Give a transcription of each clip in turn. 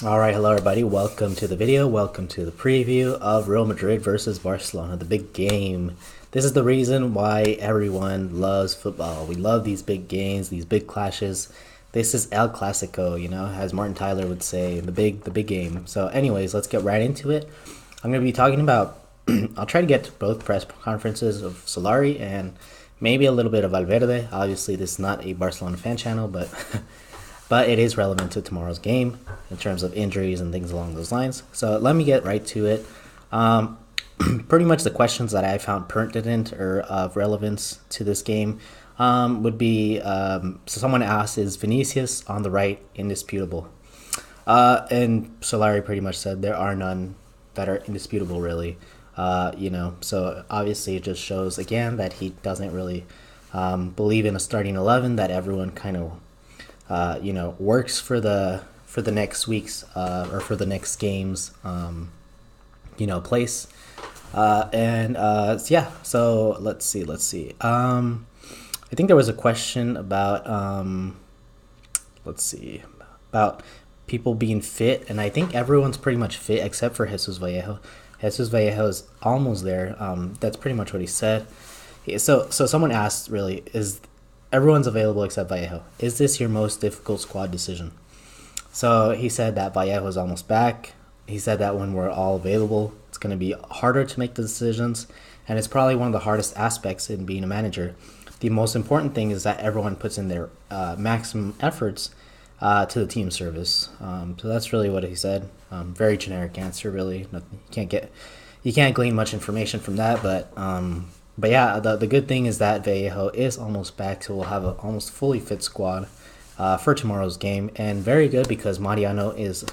All right, hello everybody. Welcome to the video. Welcome to the preview of Real Madrid versus Barcelona, the big game. This is the reason why everyone loves football. We love these big games, these big clashes. This is El Clasico, as Martin Tyler would say, the big game. So, anyways, let's get right into it. I'm going to be talking about. I'll try to get to both press conferences of Solari and maybe a little bit of Valverde. Obviously, this is not a Barcelona fan channel, but but it is relevant to tomorrow's game in terms of injuries and things along those lines. So let me get right to it. Um, Pretty much the questions that I found pertinent or of relevance to this game would be so someone asked, is Vinicius on the right indisputable? And Solari pretty much said there are none that are indisputable, really. So obviously it just shows again that he doesn't really believe in a starting 11, that everyone kind of works for the next week's or for the next game's place. Yeah. So let's see. I think there was a question about let's see about people being fit, and I think everyone's pretty much fit except for Jesus Vallejo. Jesus Vallejo is almost there. That's pretty much what he said. So someone asked, really, is everyone's available except Vallejo? Is this your most difficult squad decision? So he said that Vallejo is almost back. He said that when we're all available, it's going to be harder to make the decisions, and it's probably one of the hardest aspects in being a manager. The most important thing is that everyone puts in their maximum efforts to the team service. So that's really what he said. Very generic answer, really. Nothing, you can't glean much information from that, but yeah, the good thing is that Vallejo is almost back, so we'll have an almost fully fit squad for tomorrow's game, and very good because Mariano is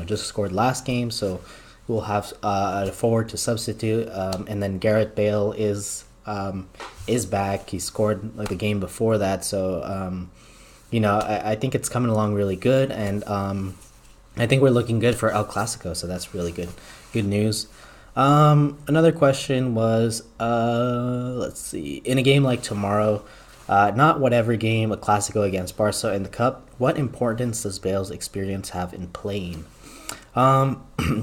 just scored last game, so we'll have a forward to substitute, and then Gareth Bale is back. He scored like the game before that, so I think it's coming along really good, and I think we're looking good for El Clasico, so that's really good news. Another question was, let's see, in a game like tomorrow, not whatever game, a Clasico against Barca in the Cup, what importance does Bale's experience have in playing?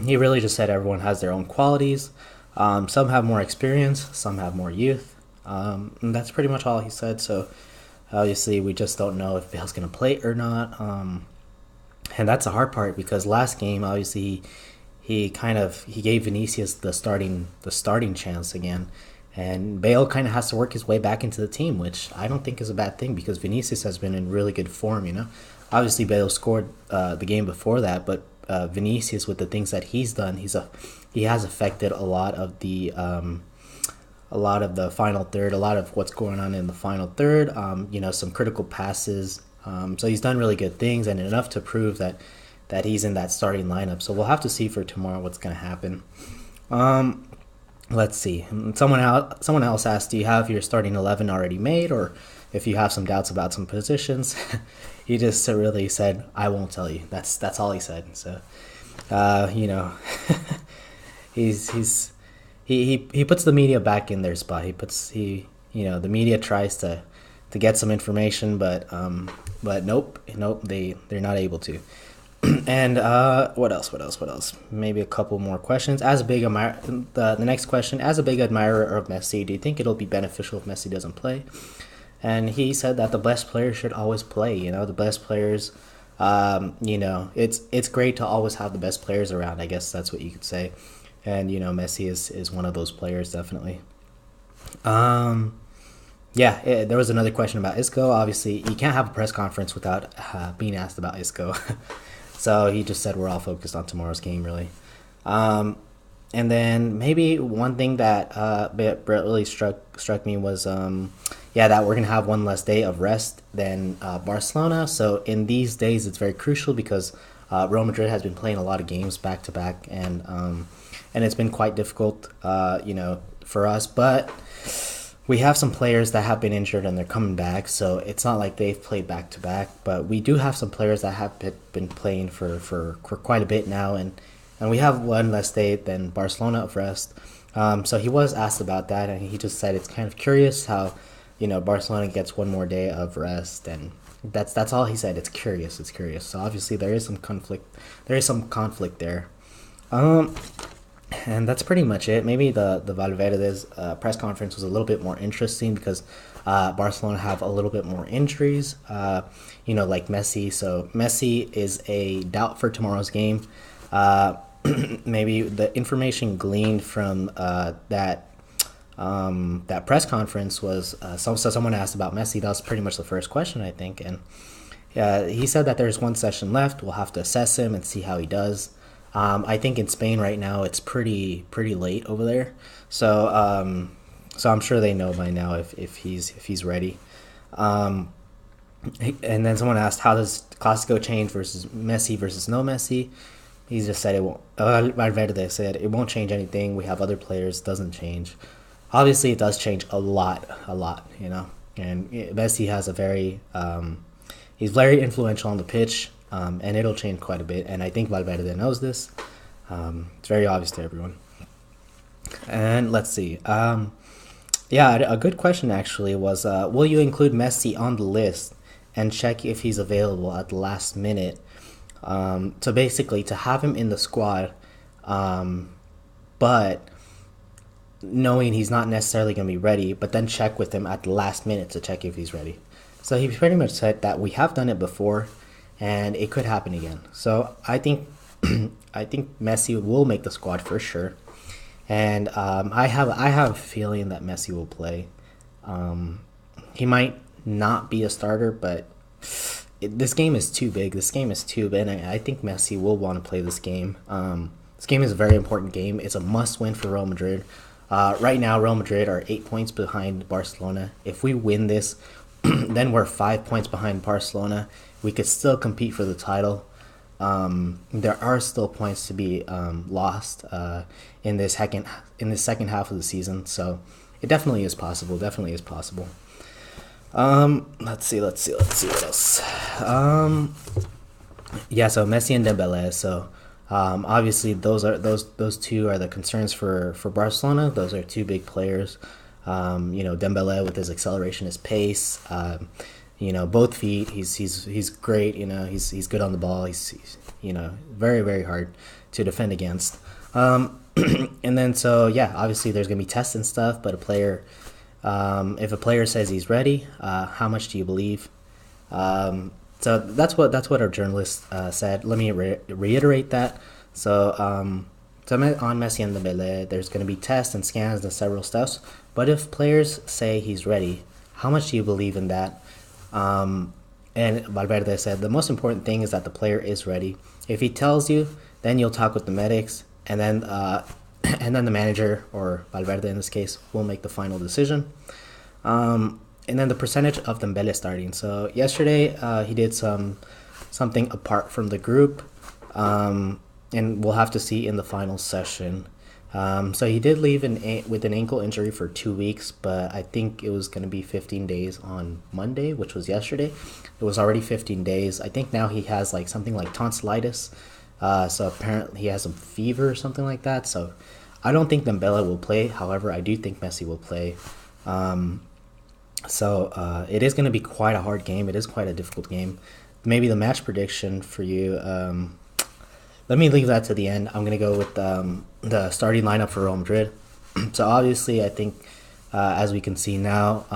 He really just said everyone has their own qualities. Some have more experience, some have more youth. And that's pretty much all he said. So obviously, we just don't know if Bale's going to play or not. And that's the hard part because last game, obviously, he gave Vinicius the starting chance again, and Bale kind of has to work his way back into the team, which I don't think is a bad thing because Vinicius has been in really good form. Obviously Bale scored the game before that, but Vinicius, with the things that he's done, he has affected a lot of the final third, a lot of what's going on in the final third. Some critical passes. So he's done really good things and enough to prove that he's in that starting lineup. So we'll have to see for tomorrow what's going to happen. Let's see. Someone else asked, do you have your starting 11 already made, or if you have some doubts about some positions? He just really said, I won't tell you. That's all he said. So, he puts the media back in their spot. The media tries to get some information, but nope, they're not able to. And what else? Maybe a couple more questions. The next question: as a big admirer of Messi, do you think it'll be beneficial if Messi doesn't play? And he said that the best players should always play. The best players. It's great to always have the best players around. I guess that's what you could say. And Messi is one of those players, definitely. There was another question about Isco. Obviously, you can't have a press conference without being asked about Isco. So he just said we're all focused on tomorrow's game, really. And then maybe one thing that really struck me was that we're gonna have one less day of rest than Barcelona. So in these days, it's very crucial because Real Madrid has been playing a lot of games back to back, and it's been quite difficult, for us. But we have some players that have been injured and they're coming back, so it's not like they've played back to back. But we do have some players that have been playing for quite a bit now, and we have one less day than Barcelona of rest. So he was asked about that, and he just said it's kind of curious how Barcelona gets one more day of rest, and That's all he said. It's curious. It's curious. So obviously there is some conflict. There is some conflict there. Um, and that's pretty much it. Maybe the Valverde's press conference was a little bit more interesting because Barcelona have a little bit more injuries. Like Messi. So Messi is a doubt for tomorrow's game. Uh, Maybe the information gleaned from that press conference was so someone asked about Messi. That was pretty much the first question, I think, and he said that there's one session left. We'll have to assess him and see how he does. I think in Spain right now it's pretty late over there, so I'm sure they know by now if he's ready. Um, and then someone asked how does Clasico change versus Messi versus no Messi. He just said it won't. Valverde said it won't change anything. We have other players. Doesn't change. Obviously, it does change a lot, a lot. And Messi has he's very influential on the pitch, and it'll change quite a bit. And I think Valverde knows this. It's very obvious to everyone. And let's see. Yeah, a good question actually was, will you include Messi on the list and check if he's available at the last minute? So basically, to have him in the squad, but knowing he's not necessarily going to be ready, but then check with him at the last minute to check if he's ready. So he pretty much said that we have done it before, and it could happen again. So I think I think Messi will make the squad for sure, and I have a feeling that Messi will play. He might not be a starter, but this game is too big. This game is too big, and I think Messi will want to play this game. This game is a very important game. It's a must-win for Real Madrid. Right now, Real Madrid are 8 points behind Barcelona. If we win this, then we're 5 points behind Barcelona. We could still compete for the title. There are still points to be lost in this second half of the season. So it definitely is possible. Definitely is possible. Let's see what else. Yeah, so Messi and Dembele. So obviously those two are the concerns for Barcelona. Those are two big players. Dembele with his acceleration, his pace. Both feet. He's great. He's good on the ball. He's very very hard to defend against. And then so yeah, obviously there's gonna be tests and stuff, but if a player says he's ready, how much do you believe? So that's what our journalist said. Let me reiterate that. So on Messi and Dembele, there's going to be tests and scans and several steps. But if players say he's ready, how much do you believe in that? And Valverde said the most important thing is that the player is ready. If he tells you, then you'll talk with the medics, and then and then the manager, or Valverde in this case, will make the final decision. And then the percentage of Dembele starting. So yesterday he did something apart from the group, and we'll have to see in the final session. So he did leave with an ankle injury for 2 weeks, but I think it was going to be 15 days on Monday, which was yesterday. It was already 15 days. I think now he has something like tonsillitis. So apparently he has some fever or something like that. So I don't think Dembele will play. However, I do think Messi will play. So it is going to be quite a hard game. It is quite a difficult game. Maybe the match prediction for you. Let me leave that to the end. I'm going to go with the starting lineup for Real Madrid. So obviously, I think as we can see now,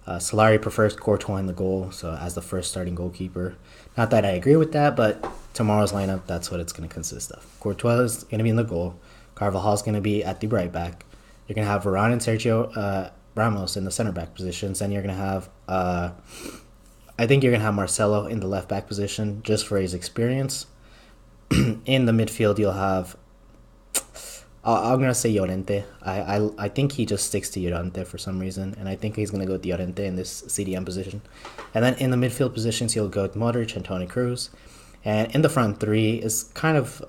Solari prefers Courtois in the goal, so as the first starting goalkeeper. Not that I agree with that, but tomorrow's lineup, that's what it's going to consist of. Courtois is going to be in the goal. Carvajal's going to be at the right back. You're going to have Varane and Sergio Ramos in the center back positions. Then you're going to have, I think you're going to have Marcelo in the left back position just for his experience. In the midfield, you'll have, I'm going to say Llorente. I think he just sticks to Llorente for some reason, and I think he's going to go with Llorente in this CDM position. And then in the midfield positions, he'll go with Modric and Toni Kroos. And in the front three is kind of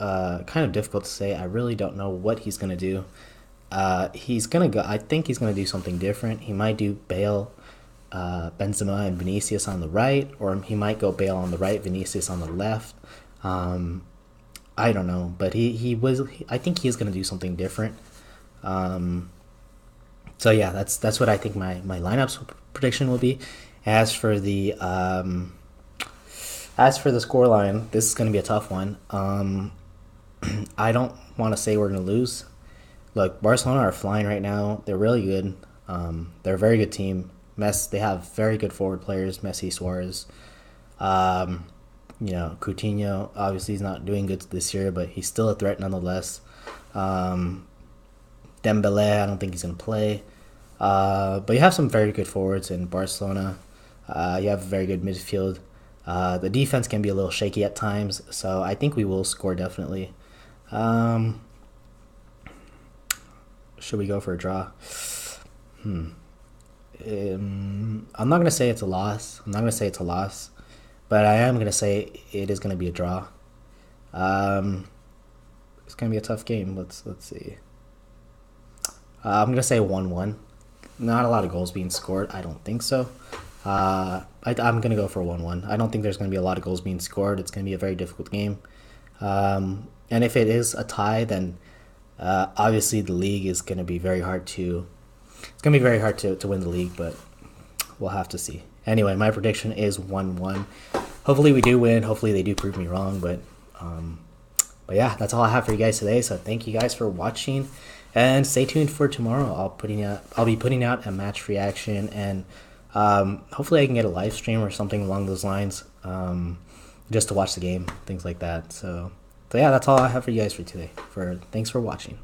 difficult to say. I really don't know what he's going to do. He's going to go, I think he's going to do something different. He might do Bale, Benzema, and Vinicius on the right, or he might go Bale on the right, Vinicius on the left. I don't know, but I think he's going to do something different. So yeah, that's what I think my lineups prediction will be. As for the scoreline, this is going to be a tough one. I don't want to say we're going to lose. Look, Barcelona are flying right now. They're really good. They're a very good team. They have very good forward players. Messi, Suarez. Coutinho. Obviously, he's not doing good this year, but he's still a threat nonetheless. Dembele, I don't think he's going to play. But you have some very good forwards in Barcelona. You have a very good midfield. The defense can be a little shaky at times, so I think we will score definitely. Should we go for a draw? I'm not gonna say it's a loss. But I am gonna say it is gonna be a draw. It's gonna be a tough game. Let's see. I'm gonna say 1-1. Not a lot of goals being scored. I don't think so. I'm gonna go for 1-1. I don't think there's gonna be a lot of goals being scored. It's gonna be a very difficult game. And if it is a tie, then obviously the league is gonna be very hard to. It's gonna be very hard to win the league, but we'll have to see. Anyway, my prediction is 1-1. Hopefully we do win. Hopefully they do prove me wrong, but yeah, that's all I have for you guys today. So thank you guys for watching, and stay tuned for tomorrow. I'll be putting out a match reaction, and hopefully I can get a live stream or something along those lines, just to watch the game, things like that. So yeah, that's all I have for you guys for today. Thanks for watching.